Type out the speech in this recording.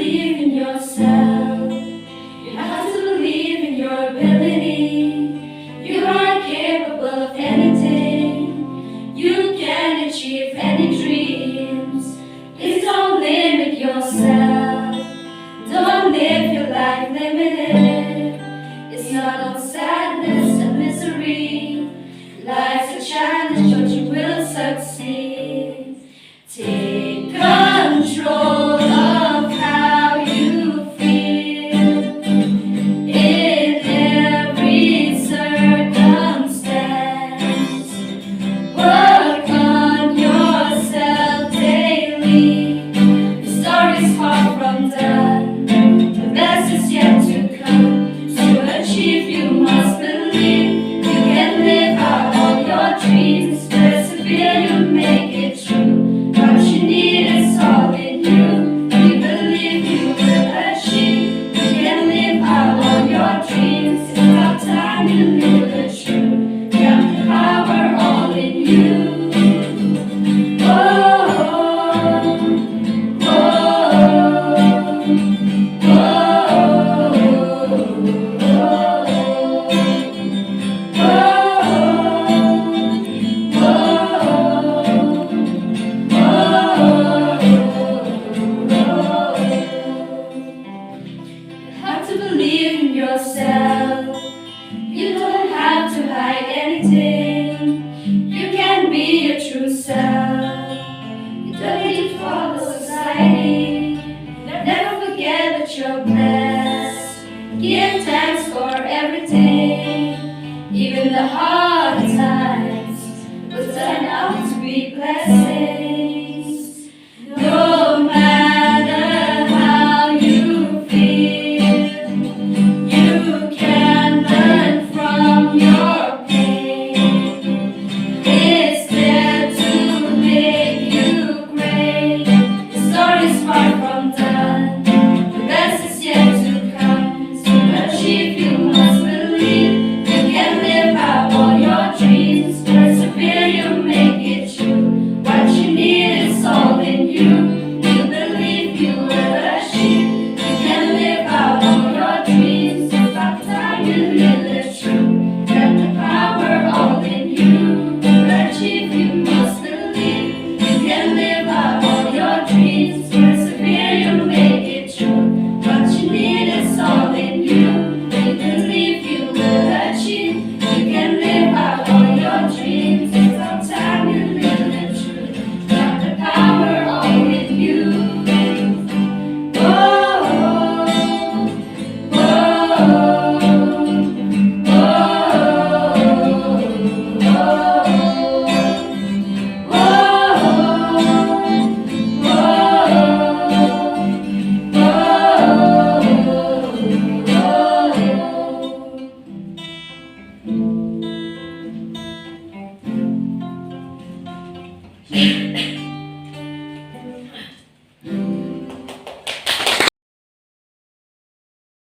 believe in yourself. You have to believe in your ability. You are capable of anything. You can achieve any dreams. Please don't limit yourself. Don't live your life limited. It's not all sadness and misery. Life's a challenge, but you will succeed. Take control of how you feel in every circumstance. Work on yourself daily. The story's far from done. The best is yet to come. To achieve, you must believe. You can live out all your dreams. Persevere, you make it true. What you need is all in you. You believe you will achieve. You can live out all your dreams. It's about time you live the truth. You have the power all in you. Believe in yourself. You don't have to hide anything. You can be your true self. You don't need to follow society. Never forget that you're blessed. Give thanks for everything. Even the hard times will turn out to be blessings. No matter how you feel, you can learn from your pain. It's there to make you great. The story's far from done. The best is yet to come. To achieve, you must believe. You can live out all your dreams. Persevere, you make it true. What you need is all in you. You believe you will achieve. You can live out all your dreams. It's about time you live the truth. Got the power all in you. To achieve, you must believe. You can live out all your dreams. Persevere, you make it true. What you need is all in you. You believe you will achieve. You can live out all your dreams. It's about time you live the truth. Got the power all in you. Yeah.